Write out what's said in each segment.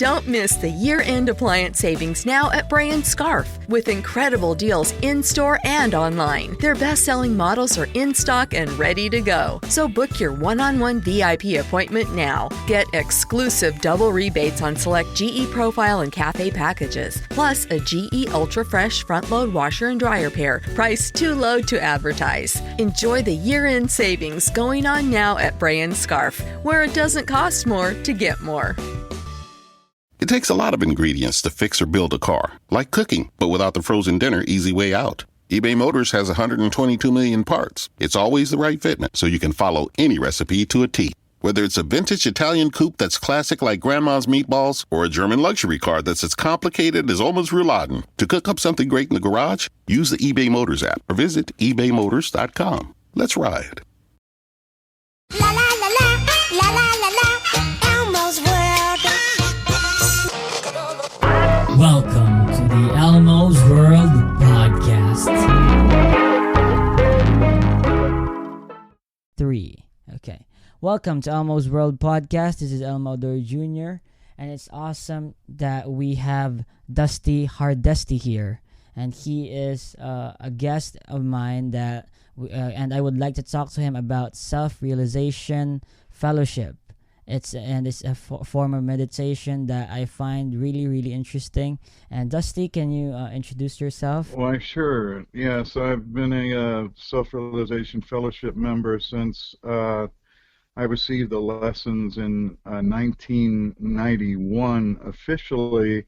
Don't miss the year-end appliance savings now at Bray & Scarf with incredible deals in-store and online. Their best-selling models are in stock and ready to go. So book your one-on-one VIP appointment now. Get exclusive double rebates on select GE Profile and Cafe packages, plus a GE Ultra Fresh front-load washer and dryer pair, priced too low to advertise. Enjoy the year-end savings going on now at Bray & Scarf, where it doesn't cost more to get more. It takes a lot of ingredients to fix or build a car, like cooking, but without the frozen dinner easy way out. eBay Motors has 122 million parts. It's always the right fitment, so you can follow any recipe to a T. Whether it's a vintage Italian coupe that's classic like Grandma's meatballs, or a German luxury car that's as complicated as Oma's rouladen, to cook up something great in the garage, use the eBay Motors app or visit ebaymotors.com. Let's ride. La la la la, la la la la, Elmo's World. Welcome to the Elmo's World Podcast. 3. Okay. Welcome to Elmo's World Podcast. This is Elmo Dor Jr. And it's awesome that we have Hardesty here. And he is a guest of mine and I would like to talk to him about self-realization fellowship. It's a form of meditation that I find really, really interesting. And Dusty, can you introduce yourself? Why, sure. Yes, I've been a self-realization fellowship member since I received the lessons in 1991 officially,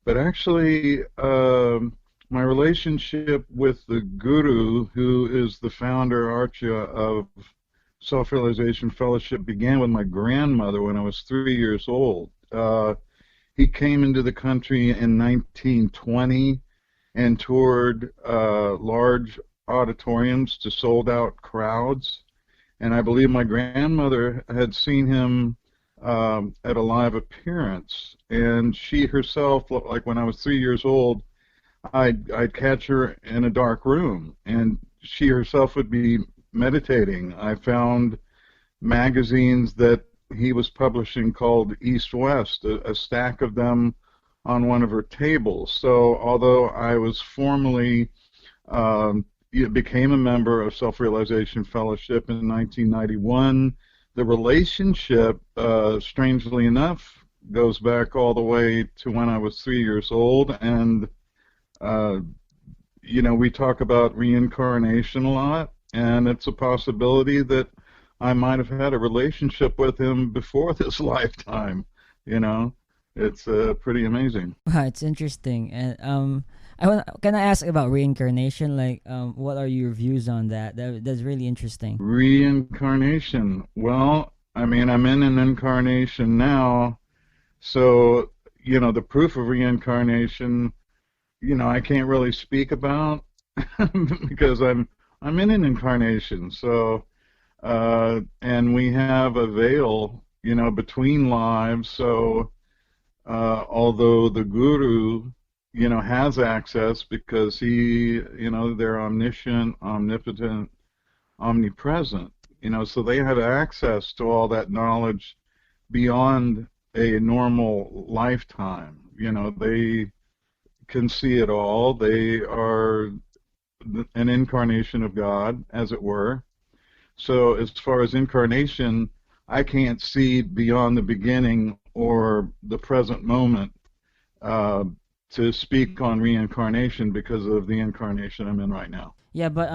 but actually my relationship with the Guru, who is the founder, Archa, of Self-Realization Fellowship, began with my grandmother when I was 3 years old. He came into the country in 1920 and toured large auditoriums to sold-out crowds. And I believe my grandmother had seen him at a live appearance. And she herself, like when I was 3 years old, I'd catch her in a dark room, and she herself would be meditating. I found magazines that he was publishing called East West, a stack of them on one of her tables. So although I was formally became a member of Self-Realization Fellowship in 1991, the relationship, strangely enough, goes back all the way to when I was 3 years old. And we talk about reincarnation a lot, and it's a possibility that I might have had a relationship with him before this lifetime. It's pretty amazing. Wow, it's interesting. And can I ask about reincarnation? Like, what are your views on that? That's really interesting. Reincarnation. Well, I'm in an incarnation now, so the proof of reincarnation, I can't really speak about because I'm in an incarnation. So, and we have a veil, between lives. So, although the Guru, has access because he, they're omniscient, omnipotent, omnipresent, so they have access to all that knowledge beyond a normal lifetime. They can see it all. They are an incarnation of God, as it were. So as far as incarnation, I can't see beyond the beginning or the present moment to speak on reincarnation because of the incarnation I'm in right now. Yeah, but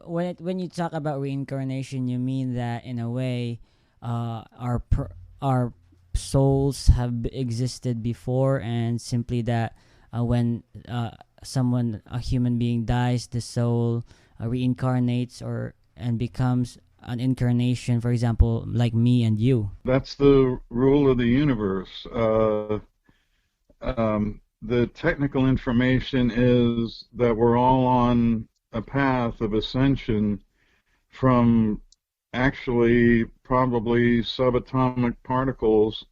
when you talk about reincarnation, you mean that in a way, our souls have existed before, and simply that when a human being dies, the soul reincarnates and becomes an incarnation, for example, like me and you. That's the rule of the universe. The technical information is that we're all on a path of ascension from actually probably subatomic particles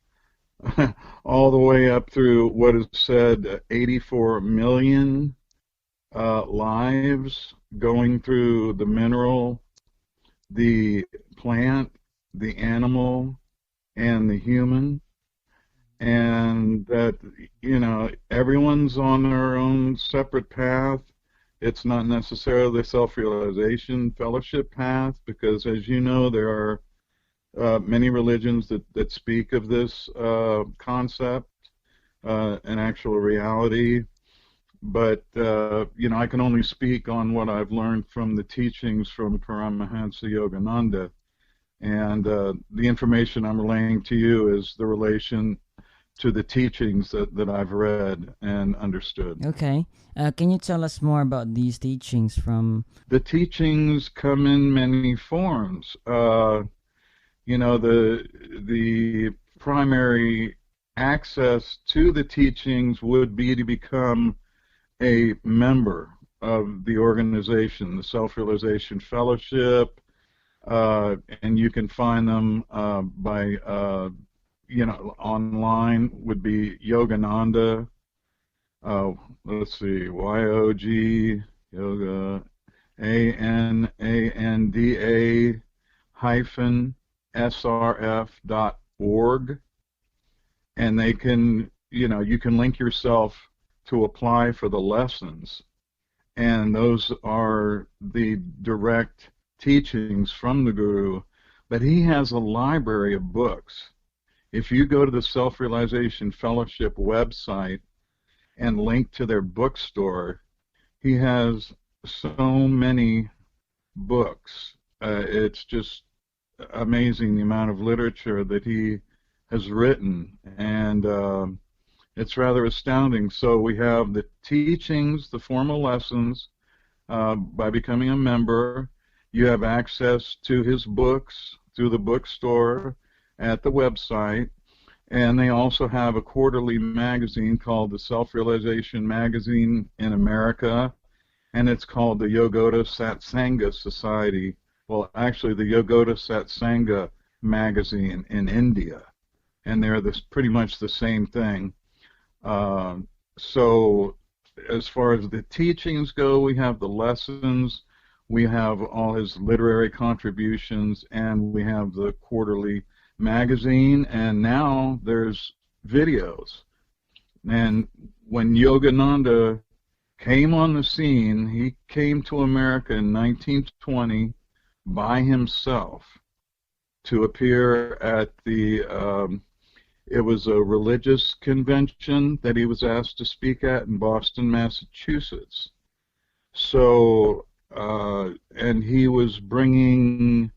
all the way up through what is said 84 million lives, going through the mineral, the plant, the animal, and the human. And that, everyone's on their own separate path. It's not necessarily the self-realization fellowship path, because as you know, there are many religions that speak of this concept, an actual reality. But, I can only speak on what I've learned from the teachings from Paramahansa Yogananda. And the information I'm relaying to you is the relation to the teachings that I've read and understood. Okay. Can you tell us more about these teachings from... The teachings come in many forms. The primary access to the teachings would be to become a member of the organization, the Self-Realization Fellowship, and you can find them by, online would be Yogananda, let's see, Y-O-G, Yoga, ANANDA hyphen SRF.org, and they can, you can link yourself to apply for the lessons, and those are the direct teachings from the Guru. But he has a library of books. If you go to the Self-Realization Fellowship website and link to their bookstore, he has so many books. It's just amazing the amount of literature that he has written, and it's rather astounding. So we have the teachings, the formal lessons, by becoming a member. You have access to his books through the bookstore at the website, and they also have a quarterly magazine called the Self-Realization Magazine in America, and it's called the Yogoda Satsanga Society. Well, actually, the Yogoda Satsanga Magazine in India, and they're pretty much the same thing. So as far as the teachings go, we have the lessons, we have all his literary contributions, and we have the quarterly magazine, and now there's videos. And when Yogananda came on the scene, he came to America in 1920 by himself to appear at the it was a religious convention that he was asked to speak at in Boston, Massachusetts. So, and he was bringing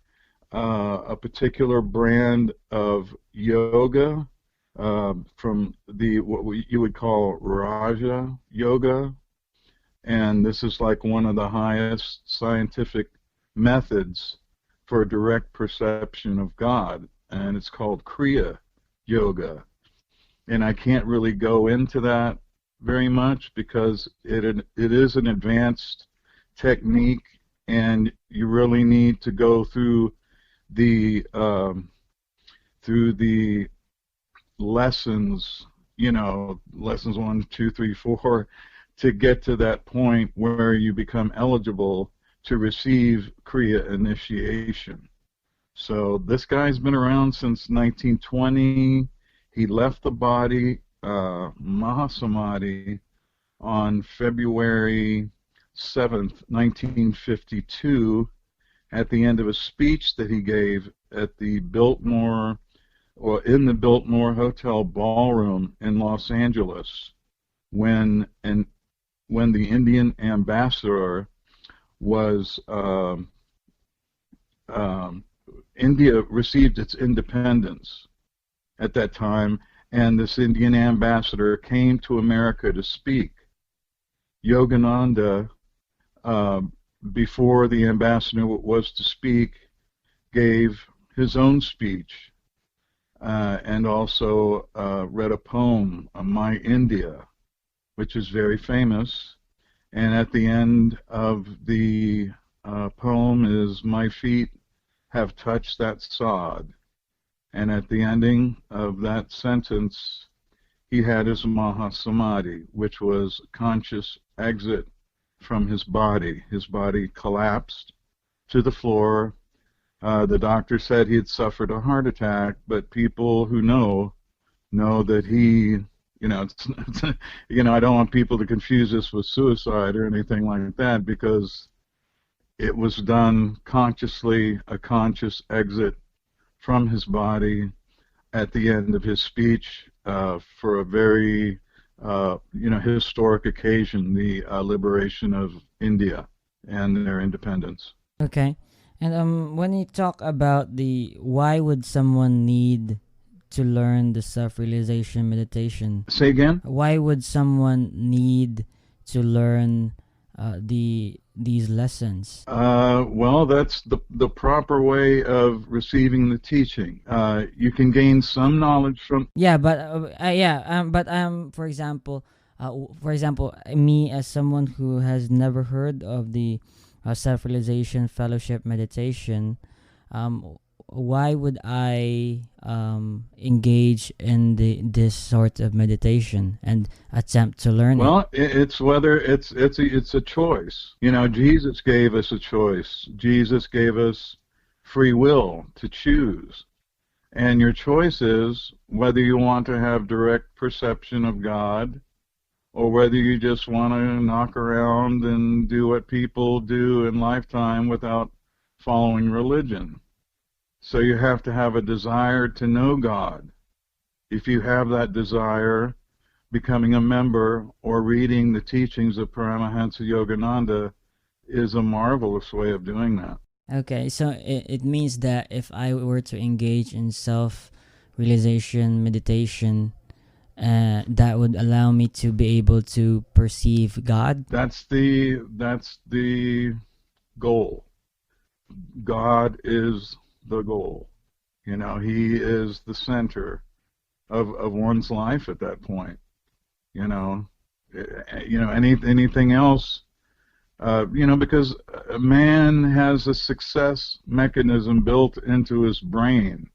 a particular brand of yoga from what you would call Raja Yoga, and this is like one of the highest scientific methods for direct perception of God, and it's called Kriya Yoga. And I can't really go into that very much because it is an advanced technique, and you really need to go through the lessons, lessons 1, 2, 3, 4, to get to that point where you become eligible to receive Kriya initiation. So this guy's been around since 1920. He left the body, Mahasamadhi, on February 7th, 1952, at the end of a speech that he gave at the Biltmore, or in the Biltmore Hotel ballroom in Los Angeles, when the Indian ambassador was India received its independence at that time, and this Indian ambassador came to America to speak. Yogananda, before the ambassador was to speak, gave his own speech, and also read a poem, My India, which is very famous. And at the end of the poem is, my feet have touched that sod. And at the ending of that sentence, he had his Mahasamadhi, which was conscious exit from his body. His body collapsed to the floor. The doctor said he had suffered a heart attack, but people who know that he I don't want people to confuse this with suicide or anything like that, because it was done consciously, a conscious exit from his body at the end of his speech for a very, historic occasion, the liberation of India and their independence. Okay. And when you talk about why would someone need to learn the self-realization meditation? Say again? Why would someone need to learn these lessons? Well, that's the proper way of receiving the teaching. You can gain some knowledge from. Yeah, but for example, me as someone who has never heard of the self-realization fellowship meditation, why would I engage in this sort of meditation and attempt to learn it? Well, it's whether it's a choice. Jesus gave us a choice. Jesus gave us free will to choose. And your choice is whether you want to have direct perception of God, or whether you just want to knock around and do what people do in lifetime without following religion. So you have to have a desire to know God. If you have that desire, becoming a member or reading the teachings of Paramahansa Yogananda is a marvelous way of doing that. Okay, so it means that if I were to engage in self-realization meditation, that would allow me to be able to perceive God? That's the goal. God is the goal. He is the center of one's life at that point. Anything else, because a man has a success mechanism built into his brain.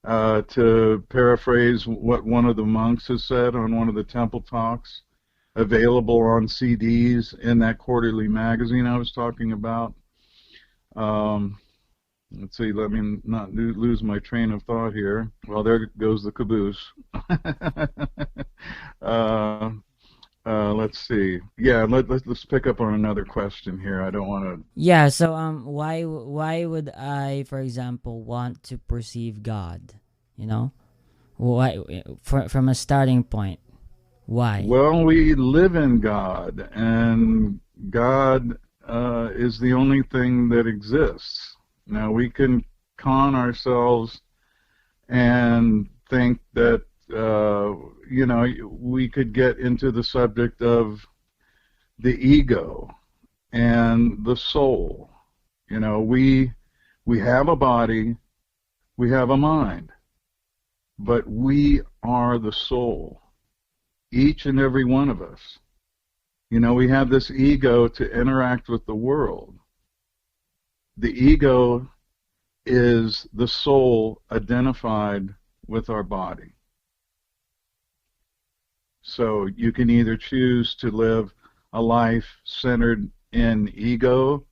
To paraphrase what one of the monks has said on one of the temple talks, available on CDs in that quarterly magazine I was talking about. Let's see, let me not lose my train of thought here. Well, there goes the caboose. Let's see. Yeah, let's pick up on another question here. I don't want to. Yeah. So why would I, for example, want to perceive God? Why from a starting point? Why? Well, we live in God, and God is the only thing that exists. Now, we can con ourselves and think that we could get into the subject of the ego and the soul. We have a body, we have a mind, but we are the soul, each and every one of us. We have this ego to interact with the world. The ego is the soul identified with our body. So you can either choose to live a life centered in ego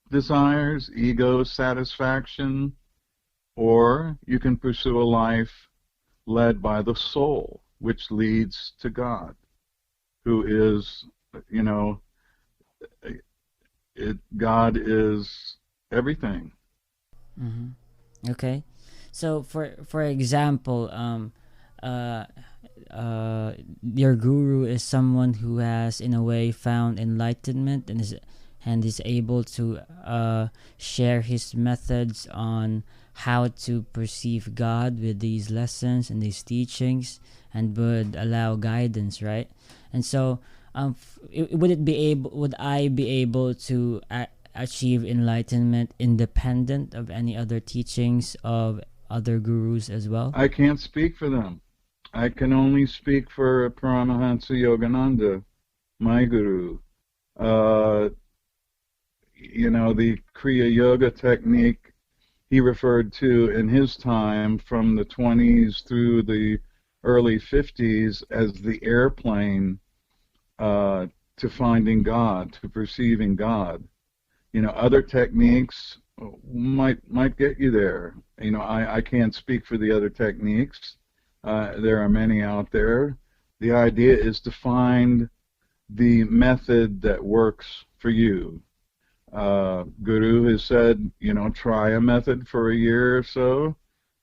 desires, ego satisfaction, or you can pursue a life led by the soul, which leads to God, who is, God is everything. Mm-hmm. Okay, so for example, your guru is someone who has, in a way, found enlightenment and is able to share his methods on how to perceive God with these lessons and these teachings, and would allow guidance, right? And so, would I be able to achieve enlightenment independent of any other teachings of other gurus as well? I can't speak for them. I can only speak for Paramahansa Yogananda, my guru. The Kriya Yoga technique he referred to in his time from the 20s through the early 50s as the airplane to finding God, to perceiving God. Other techniques might get you there. I can't speak for the other techniques. There are many out there. The idea is to find the method that works for you. Guru has said, try a method for a year or so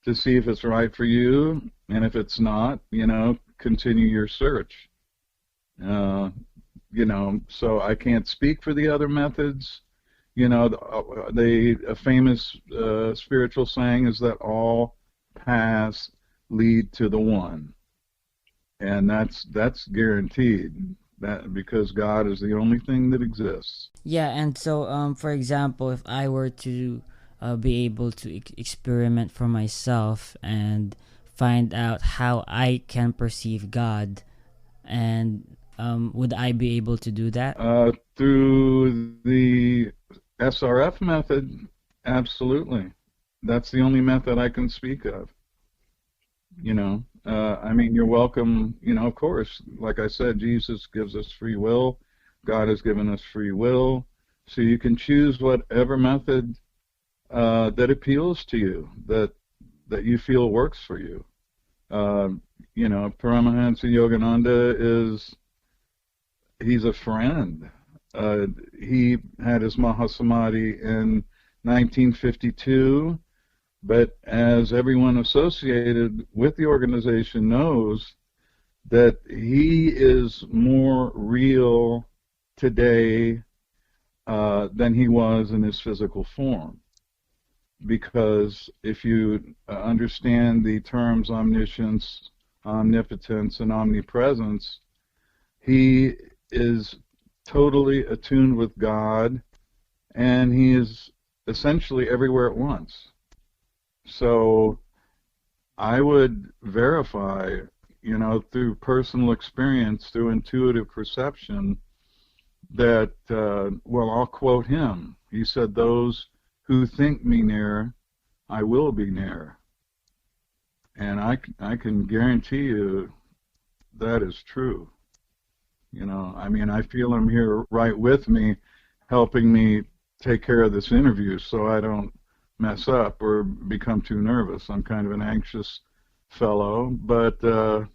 to see if it's right for you, and if it's not, continue your search. So I can't speak for the other methods. A famous spiritual saying is that all paths lead to the one, and that's guaranteed. That because God is the only thing that exists. Yeah, and so for example, if I were to be able to experiment for myself and find out how I can perceive God, and would I be able to do that? Through the SRF method, absolutely. That's the only method I can speak of. You're welcome, of course. Like I said, Jesus gives us free will. God has given us free will. So you can choose whatever method that appeals to you, that you feel works for you. Paramahansa Yogananda he's a friend. He had his Mahasamadhi in 1952. But as everyone associated with the organization knows, that he is more real today than he was in his physical form. Because if you understand the terms omniscience, omnipotence, and omnipresence, he is totally attuned with God, and he is essentially everywhere at once. So I would verify, through personal experience, through intuitive perception, that, I'll quote him. He said, "Those who think me near, I will be near." And I can guarantee you that is true. I feel him here right with me, helping me take care of this interview so I don't mess up or become too nervous. I'm kind of an anxious fellow, but one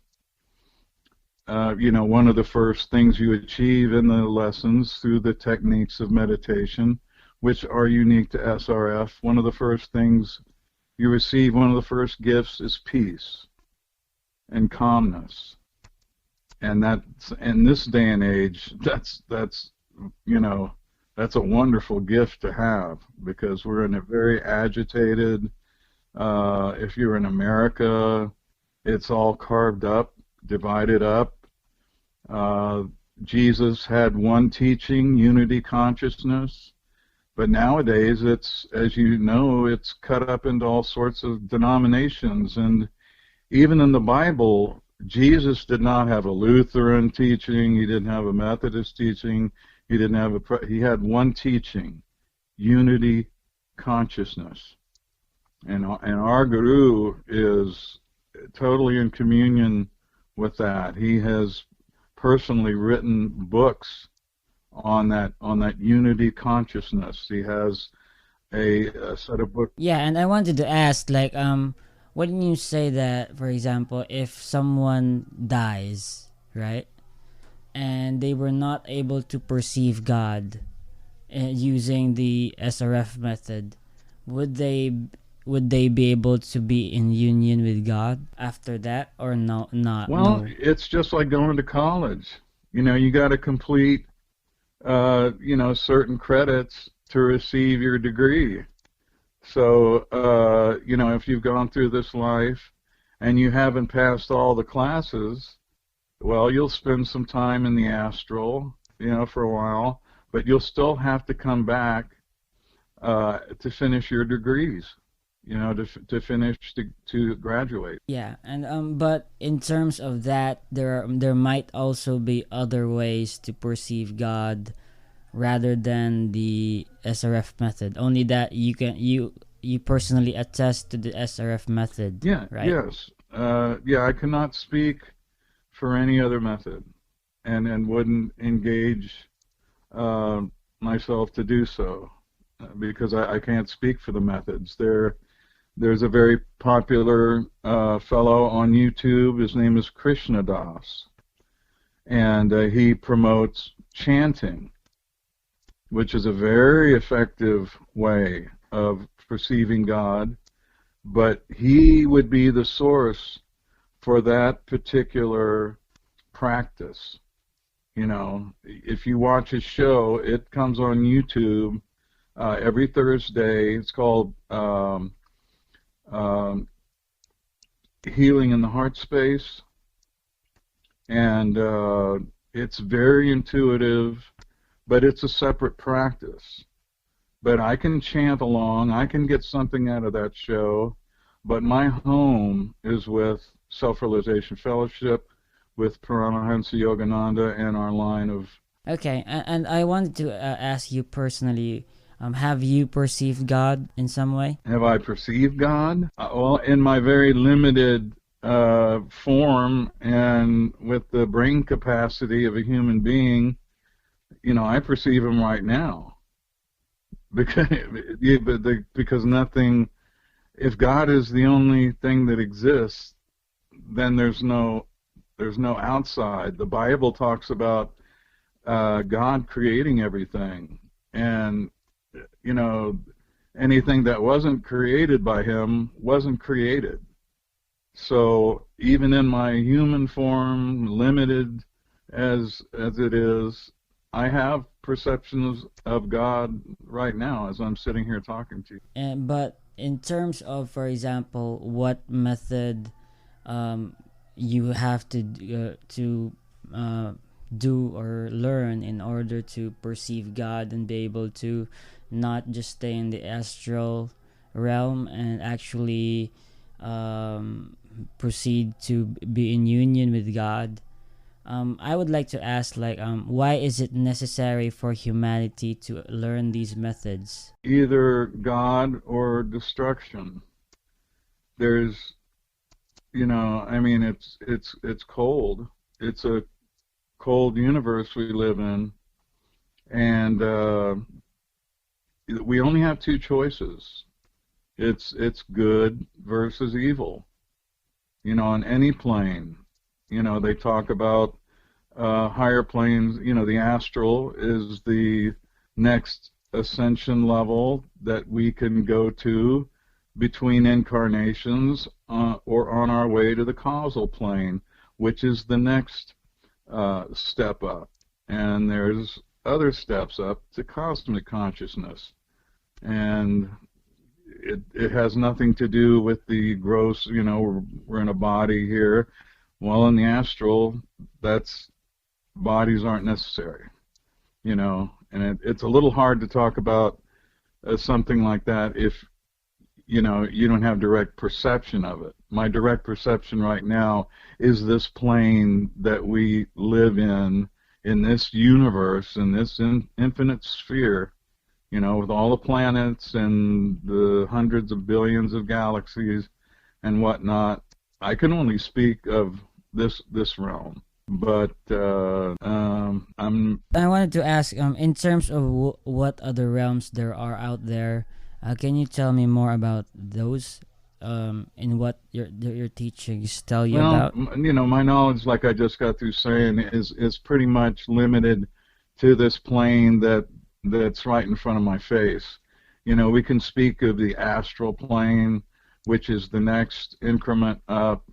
of the first things you achieve in the lessons through the techniques of meditation, which are unique to SRF, one of the first things you receive, one of the first gifts is peace and calmness. And that's, in this day and age, that's a wonderful gift to have, because we're in a very agitated, if you're in America, it's all carved up, divided up. Jesus had one teaching, unity consciousness, but nowadays it's, as you know, it's cut up into all sorts of denominations. And even in the Bible, Jesus did not have a Lutheran teaching, he didn't have a Methodist teaching, he had one teaching, unity consciousness. And our Guru is totally in communion with that. He has personally written books on that unity consciousness. He has a set of books. Yeah, and I wanted to ask, wouldn't you say that, for example, if someone dies, right, and they were not able to perceive God using the SRF method, would they be able to be in union with God after that, or not? Well, it's just like going to college. You got to complete, certain credits to receive your degree. So, if you've gone through this life and you haven't passed all the classes, well, you'll spend some time in the astral, for a while, but you'll still have to come back to finish your degrees, to finish, to graduate. Yeah, and but in terms of that, there might also be other ways to perceive God rather than the SRF method. Only that you personally attest to the SRF method. Yeah. Right? Yes. I cannot speak for any other method, and wouldn't engage myself to do so, because I can't speak for the methods. There's a very popular fellow on YouTube. His name is Krishna Das, And he promotes chanting, which is a very effective way of perceiving God, but he would be the source for that particular practice. You know, if you watch his show, it comes on YouTube every Thursday. It's called Healing in the Heart Space, and it's very intuitive, but it's a separate practice. But I can chant along, I can get something out of that show, but my home is with Self-Realization Fellowship, with Paramahansa Yogananda, and our line of... Okay, and I wanted to ask you personally, have you perceived God in some way? Have I perceived God? Well, in my very limited form and with the brain capacity of a human being, you know, I perceive him right now. Because nothing, if God is the only thing that exists, then there's no outside. The Bible talks about God creating everything, and you know, anything that wasn't created by him wasn't created. So even in my human form, limited as it is, I have perceptions of God right now as I'm sitting here talking to you. But in terms of, for example, what method you have to do or learn in order to perceive God and be able to not just stay in the astral realm and actually proceed to be in union with God. I would like to ask, like, why is it necessary for humanity to learn these methods? Either God or destruction. There's, you know, I mean, it's cold. It's a cold universe we live in, and we only have two choices. It's good versus evil. You know, on any plane, you know, they talk about higher planes. You know, the astral is the next ascension level that we can go to between incarnations, or on our way to the causal plane, which is the next step up. And there's other steps up to cosmic consciousness. And it has nothing to do with the gross, you know, we're in a body here. Well, in the astral, bodies aren't necessary, you know, and it's a little hard to talk about something like that if, you know, you don't have direct perception of it. My direct perception right now is this plane that we live in this universe, in this infinite sphere, you know, with all the planets and the hundreds of billions of galaxies and whatnot. I can only speak of this realm, but I wanted to ask, in terms of what other realms there are out there, can you tell me more about those, and what your teachings tell you about? You know, my knowledge, like I just got through saying, is pretty much limited to this plane that's right in front of my face. You know, we can speak of the astral plane, which is the next increment up,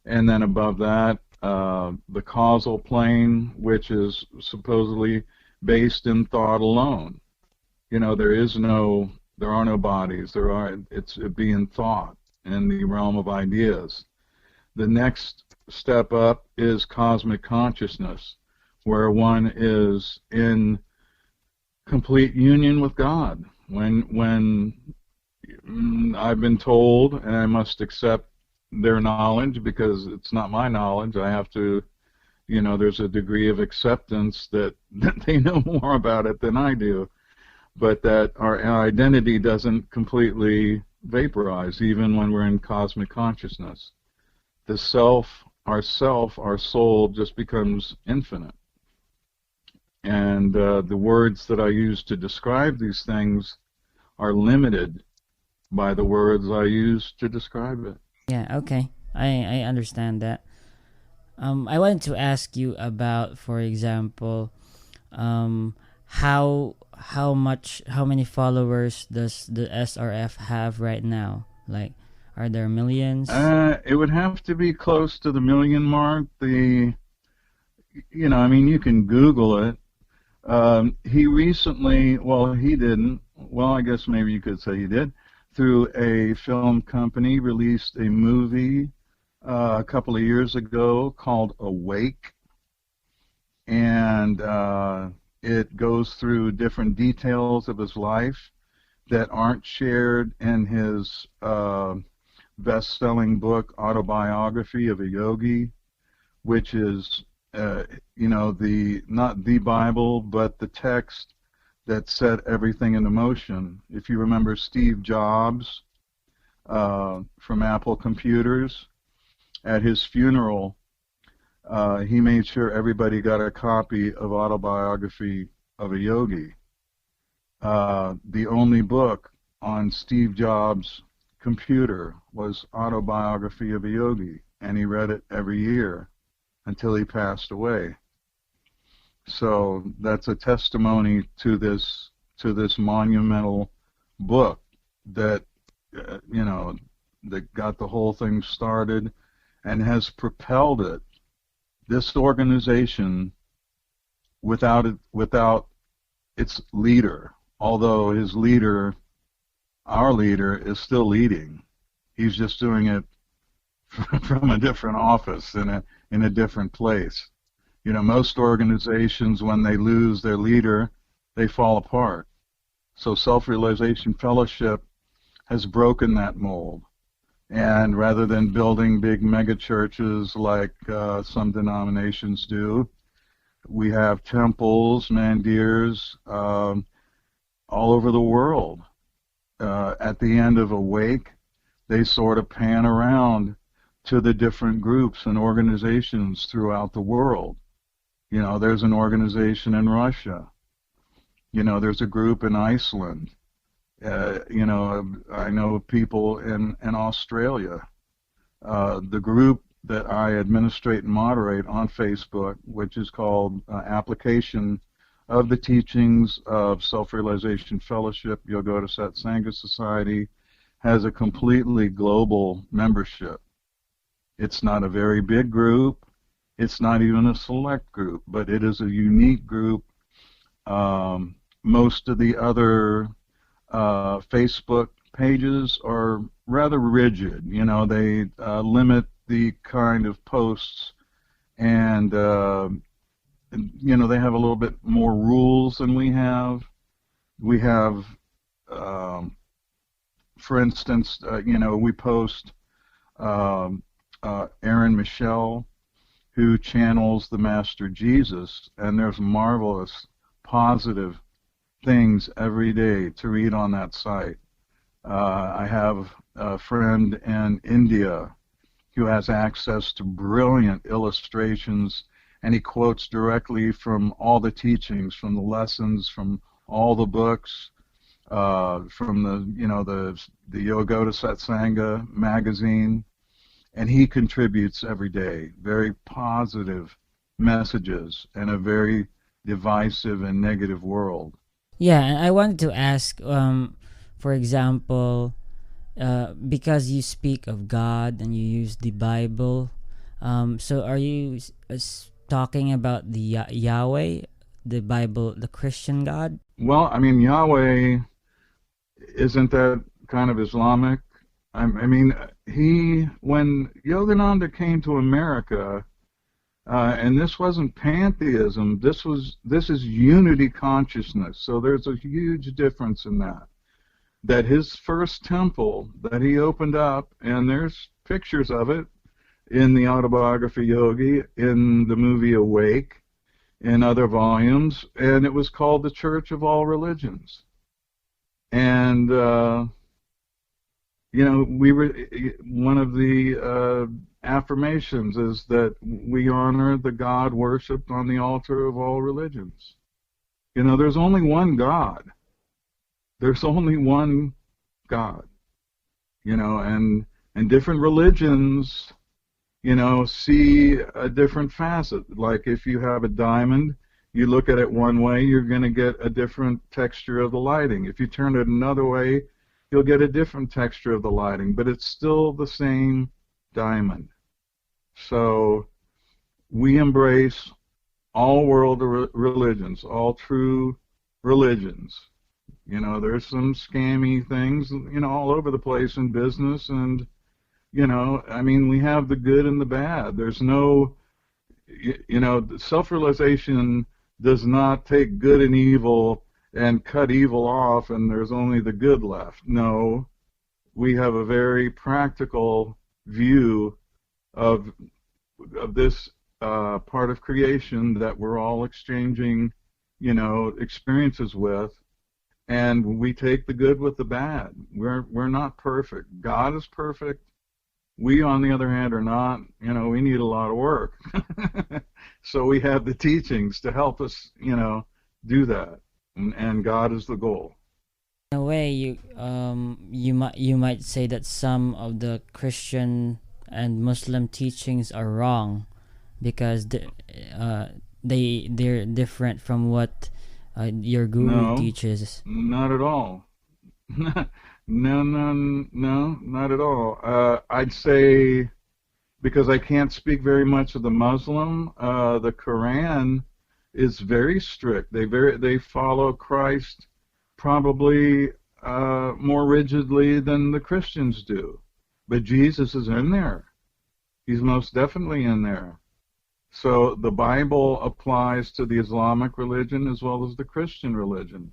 and then above that, the causal plane, which is supposedly based in thought alone. You know, there are no bodies. It's being thought in the realm of ideas. The next step up is cosmic consciousness, where one is in complete union with God. When I've been told, and I must accept their knowledge because it's not my knowledge, I have to, you know, there's a degree of acceptance that they know more about it than I do, but that our identity doesn't completely vaporize even when we're in cosmic consciousness. The self, our soul just becomes infinite. And the words that I use to describe these things are limited by the words I use to describe it. Yeah, okay. I understand that. I wanted to ask you about, for example, how many followers does the SRF have right now? Like, are there millions? It would have to be close to the million mark. I mean, you can Google it. He recently, well, he didn't. Well, I guess maybe you could say he did. Through a film company, released a movie a couple of years ago called Awake, and it goes through different details of his life that aren't shared in his best-selling book, Autobiography of a Yogi, which is, not the Bible, but the text that set everything into motion. If you remember Steve Jobs from Apple Computers, at his funeral, he made sure everybody got a copy of Autobiography of a Yogi. The only book on Steve Jobs' computer was Autobiography of a Yogi, and he read it every year until he passed away. So that's a testimony to this monumental book that that got the whole thing started and has propelled it. This organization, without its leader, although his leader, our leader, is still leading, he's just doing it from a different office in a different place. Most organizations, when they lose their leader, they fall apart. So Self-Realization Fellowship has broken that mold. And rather than building big mega churches like some denominations do, we have temples, mandirs, all over the world. At the end of Awake, they sort of pan around to the different groups and organizations throughout the world. There's an organization in Russia. There's a group in Iceland. I know people in Australia. The group that I administrate and moderate on Facebook, which is called Application of the Teachings of Self-Realization Fellowship, Yogoda Satsanga Society, has a completely global membership. It's not a very big group. It's not even a select group, but it is a unique group. Most of the other Facebook pages are rather rigid. They limit the kind of posts, and they have a little bit more rules than we have. We have, for instance, we post Aaron Michelle, who channels the Master Jesus, and there's marvelous, positive things every day to read on that site. I have a friend in India who has access to brilliant illustrations, and he quotes directly from all the teachings, from the lessons, from all the books, from the Yogoda Satsanga magazine, and he contributes every day very positive messages in a very divisive and negative world. Yeah, and I wanted to ask, for example, because you speak of God and you use the Bible, so are you talking about the Yahweh, the Bible, the Christian God? Well, I mean, Yahweh, isn't that kind of Islamic? I mean, when Yogananda came to America, and this wasn't pantheism, this is unity consciousness. So there's a huge difference in that. That his first temple that he opened up, and there's pictures of it in the Autobiography Yogi, in the movie Awake, in other volumes, and it was called the Church of All Religions. And we were, one of the affirmations is that we honor the God worshipped on the altar of all religions. There's only one God. There's only one God. And different religions, see a different facet. Like if you have a diamond, you look at it one way, you're going to get a different texture of the lighting. If you turn it another way, you'll get a different texture of the lighting, but it's still the same diamond. So we embrace all world religions, all true religions. There's some scammy things, all over the place in business, and we have the good and the bad. There's no, self-realization does not take good and evil and cut evil off and there's only the good left. No, we have a very practical view of this part of creation that we're all exchanging, experiences with, and we take the good with the bad. We're not perfect. God is perfect. We, on the other hand, are not. We need a lot of work. So we have the teachings to help us, do that, and God is the goal. In a way, you might say that some of the Christian and Muslim teachings are wrong because they're different from what your guru teaches. Not at all. No, not at all. I'd say, because I can't speak very much of the Muslim, the Quran is very strict. They follow Christ probably more rigidly than the Christians do. But Jesus is in there. He's most definitely in there. So the Bible applies to the Islamic religion as well as the Christian religion.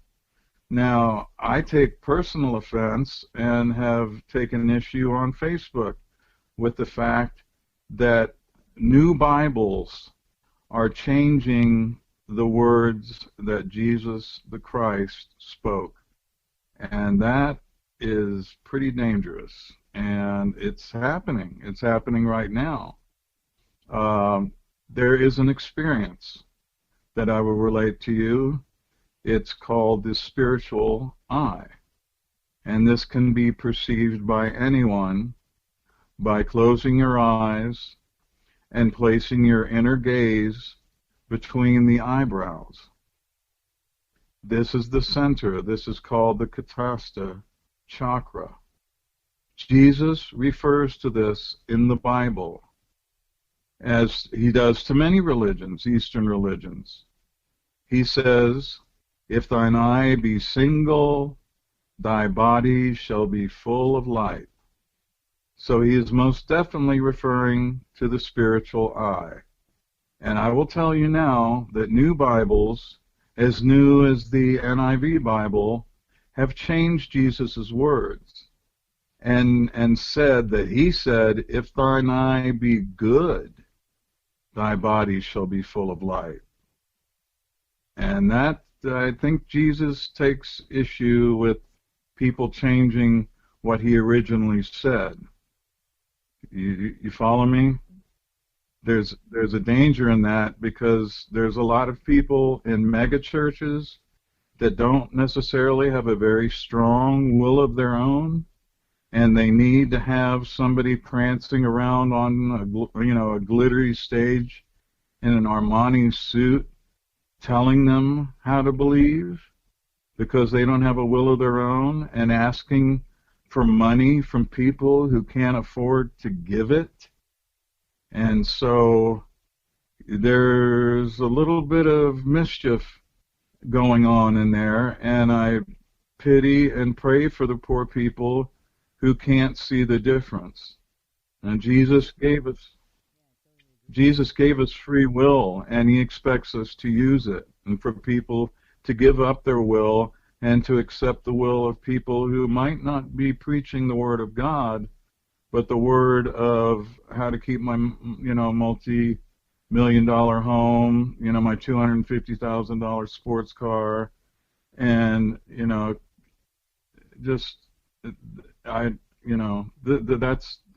Now, I take personal offense and have taken issue on Facebook with the fact that new Bibles are changing the words that Jesus the Christ spoke. And that is pretty dangerous. And it's happening. It's happening right now. There is an experience that I will relate to you. It's called the spiritual eye. And this can be perceived by anyone by closing your eyes and placing your inner gaze between the eyebrows. This is the center. This is called the Katasta chakra. Jesus refers to this in the Bible, as he does to many religions, Eastern religions. He says, "If thine eye be single, thy body shall be full of light." So he is most definitely referring to the spiritual eye. And I will tell you now that new Bibles, as new as the NIV Bible, have changed Jesus' words and said that he said, "If thine eye be good, thy body shall be full of light." And that, I think Jesus takes issue with people changing what he originally said. You follow me? There's a danger in that, because there's a lot of people in mega churches that don't necessarily have a very strong will of their own, and they need to have somebody prancing around on a glittery stage in an Armani suit telling them how to believe, because they don't have a will of their own, and asking for money from people who can't afford to give it. And so there's a little bit of mischief going on in there, and I pity and pray for the poor people who can't see the difference. And Jesus gave us free will, and he expects us to use it, and for people to give up their will and to accept the will of people who might not be preaching the word of God, but the word of how to keep my, multi-million-dollar home, my $250,000 sports car, and,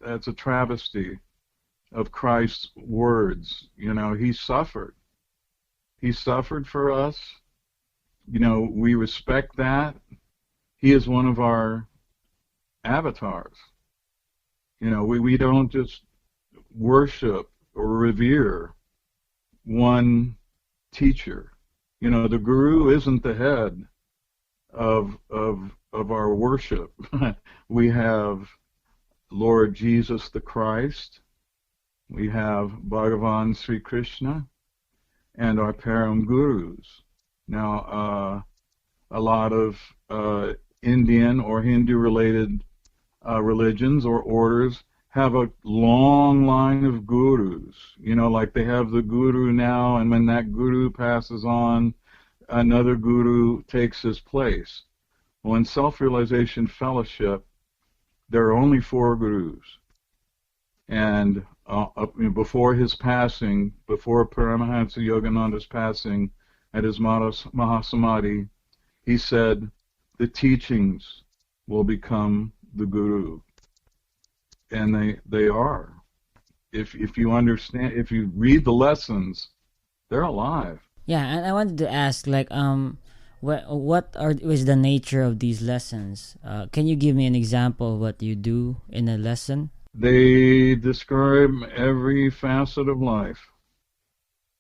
that's a travesty of Christ's words. He suffered. He suffered for us. We respect that. He is one of our avatars. We don't just worship or revere one teacher. You know, the guru isn't the head of our worship. We have Lord Jesus the Christ, we have Bhagavan Sri Krishna, and our Param Gurus. Now, a lot of Indian or Hindu-related religions or orders have a long line of gurus. You know, like they have the guru now, and when that guru passes on, another guru takes his place. Well, in Self-Realization Fellowship, there are only 4 gurus. And before his passing, before Paramahansa Yogananda's passing at his Mahasamadhi, he said, the teachings will become the guru. And they are. If you understand, if you read the lessons, they're alive. Yeah, and I wanted to ask, like, what is the nature of these lessons? Can you give me an example of what you do in a lesson? They describe every facet of life,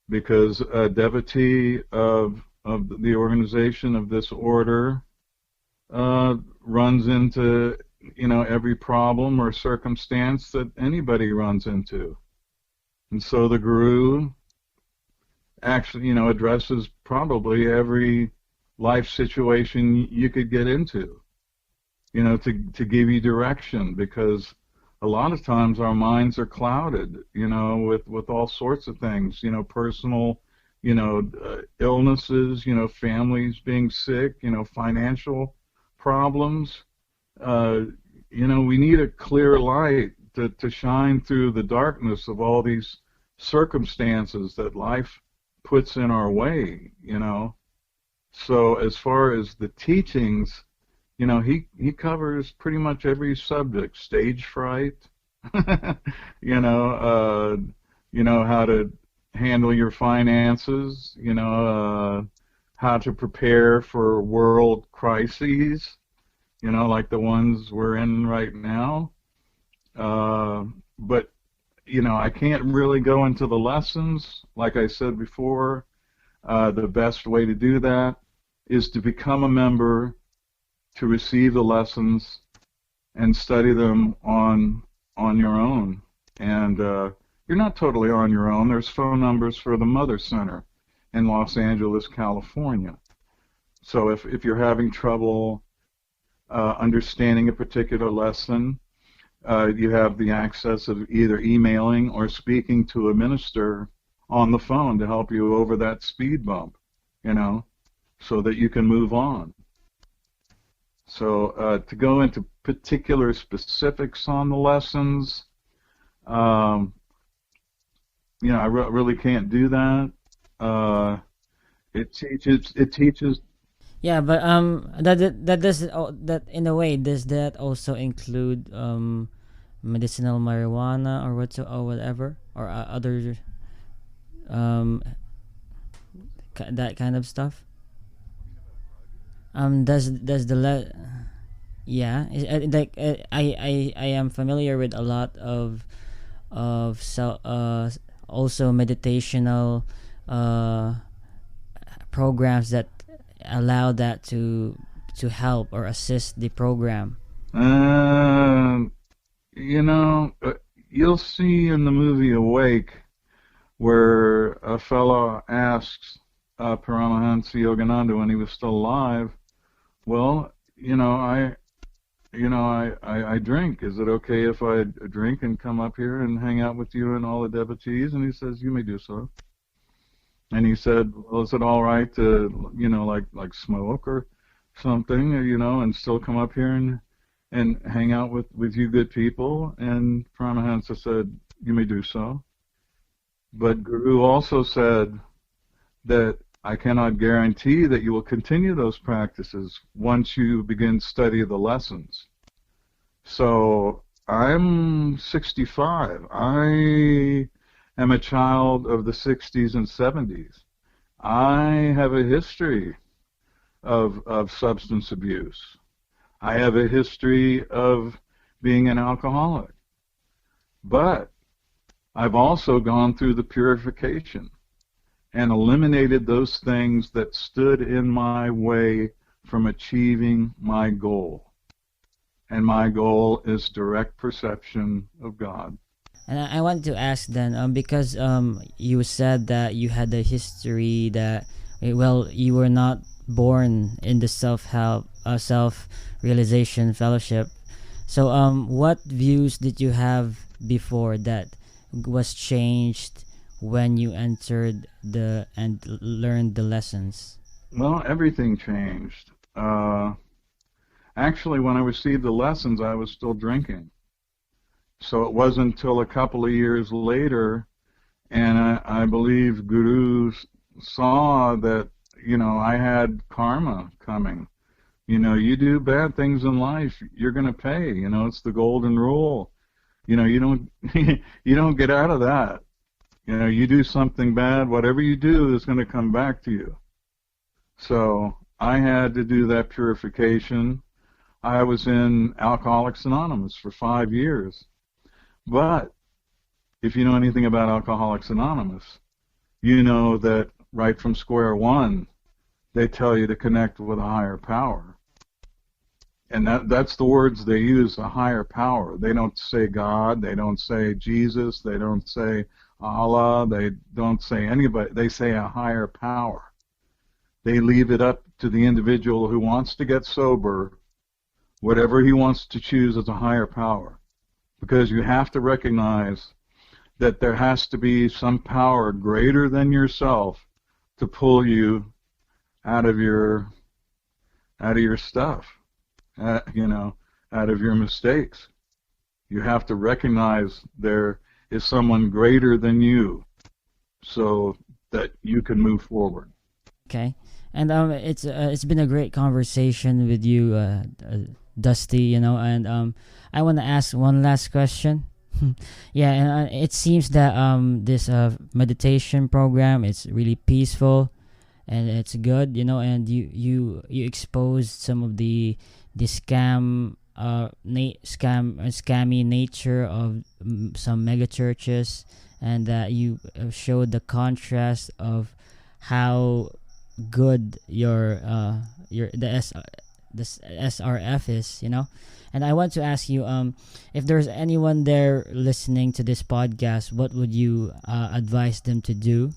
because a devotee of the organization of this order runs into, you know, every problem or circumstance that anybody runs into. And so the guru actually, you know, addresses probably every life situation you could get into, you know, to give you direction, because a lot of times our minds are clouded, you know, with all sorts of things, you know, personal, you know, illnesses, you know, families being sick, you know, financial problems. You know, we need a clear light to shine through the darkness of all these circumstances that life puts in our way, you know. So as far as the teachings, you know, he covers pretty much every subject. Stage fright, you know, how to handle your finances, you know, how to prepare for world crises, you know, like the ones we're in right now. But, you know, I can't really go into the lessons. Like I said before, the best way to do that is to become a member, to receive the lessons, and study them on your own. And you're not totally on your own. There's phone numbers for the Mother Center in Los Angeles, California. So if you're having trouble understanding a particular lesson, you have the access of either emailing or speaking to a minister on the phone to help you over that speed bump, you know, so that you can move on. So to go into particular specifics on the lessons, you know, I really can't do that. It teaches. Yeah, but that in a way, does that also include medicinal marijuana or whatever, or other that kind of stuff? Does the yeah, like I am familiar with a lot of also meditational programs that allow that to help or assist the program. You know, you'll see in the movie Awake where a fellow asks Paramahansa Yogananda when he was still alive, well, you know, I drink. Is it okay if I drink and come up here and hang out with you and all the devotees? And he says, you may do so. And he said, well, is it all right to, you know, like smoke or something, you know, and still come up here and hang out with you good people? And Paramahansa said, you may do so. But Guru also said that I cannot guarantee that you will continue those practices once you begin to study the lessons. So I'm 65. I am a child of the 60s and 70s. I have a history of substance abuse. I have a history of being an alcoholic. But I've also gone through the purification and eliminated those things that stood in my way from achieving my goal. And my goal is direct perception of God. And I want to ask then, because you said that you had a history that, well, you were not born in the self-help, self-realization fellowship. So, what views did you have before that was changed when you entered and learned the lessons? Well, everything changed. Actually, when I received the lessons, I was still drinking. So it wasn't until a couple of years later, and I believe Guru saw that, I had karma coming. You do bad things in life, you're going to pay. It's the golden rule. You don't you don't get out of that. You do something bad, whatever you do is going to come back to you. So I had to do that purification. I was in Alcoholics Anonymous for 5 years. But if you know anything about Alcoholics Anonymous, you know that right from square one, they tell you to connect with a higher power. And that's the words they use, a higher power. They don't say God, they don't say Jesus, they don't say Allah, they don't say anybody. They say a higher power. They leave it up to the individual who wants to get sober, whatever he wants to choose as a higher power. Because you have to recognize that there has to be some power greater than yourself to pull you out of your stuff, out of your mistakes. You have to recognize there is someone greater than you so that you can move forward. Okay. And it's been a great conversation with you, Dusty, and I want to ask one last question. Yeah, and it seems that this meditation program is really peaceful and it's good, and you exposed some of the scammy nature of some mega churches, and that you showed the contrast of how good the SRF is, And I want to ask you, if there's anyone there listening to this podcast, what would you advise them to do,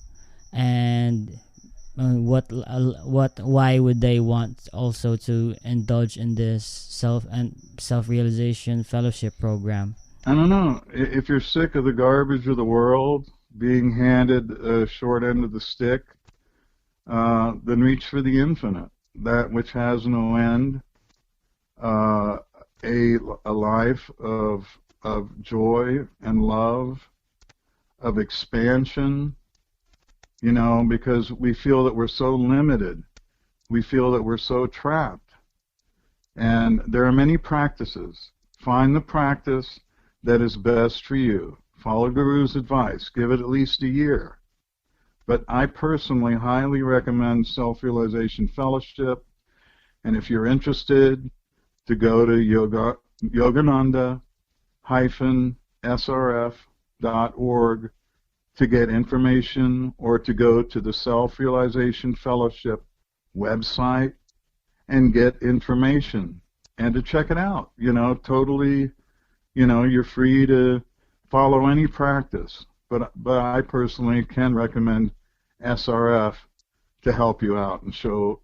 and why would they want also to indulge in this self-realization fellowship program? I don't know. If you're sick of the garbage of the world, being handed a short end of the stick, then reach for the infinite, that which has no end, a life of joy and love, of expansion, because we feel that we're so limited. We feel that we're so trapped. And there are many practices. Find the practice that is best for you. Follow Guru's advice. Give it at least a year. But I personally highly recommend Self-Realization Fellowship. And if you're interested, to go to yogananda-srf.org to get information, or to go to the Self-Realization Fellowship website and get information and to check it out. Totally, you're free to follow any practice. But I personally can recommend SRF to help you out and show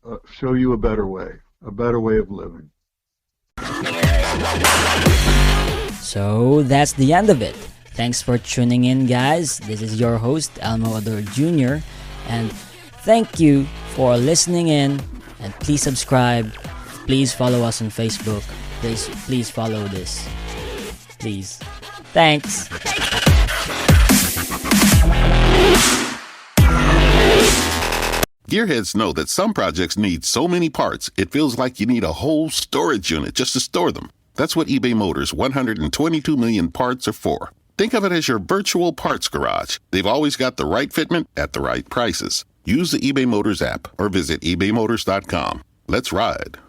you a better way of living. So that's the end of it. Thanks for tuning in, guys. This is your host, Elmo Ador Jr. And thank you for listening in. And please subscribe. Please follow us on Facebook. Please follow this. Please. Thanks. Gearheads know that some projects need so many parts, it feels like you need a whole storage unit just to store them. That's what eBay Motors' 122 million parts are for. Think of it as your virtual parts garage. They've always got the right fitment at the right prices. Use the eBay Motors app or visit ebaymotors.com. Let's ride.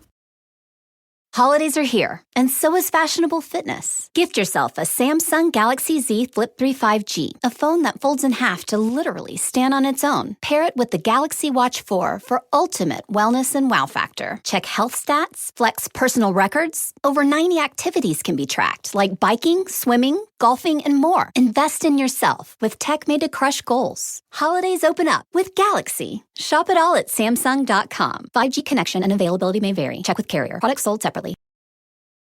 Holidays are here, and so is fashionable fitness. Gift yourself a Samsung Galaxy Z Flip 3 5G, a phone that folds in half to literally stand on its own. Pair it with the Galaxy Watch 4 for ultimate wellness and wow factor. Check health stats, flex personal records. Over 90 activities can be tracked, like biking, swimming, golfing, and more. Invest in yourself with tech made to crush goals. Holidays open up with Galaxy. Shop it all at Samsung.com. 5G connection and availability may vary. Check with carrier. Products sold separately.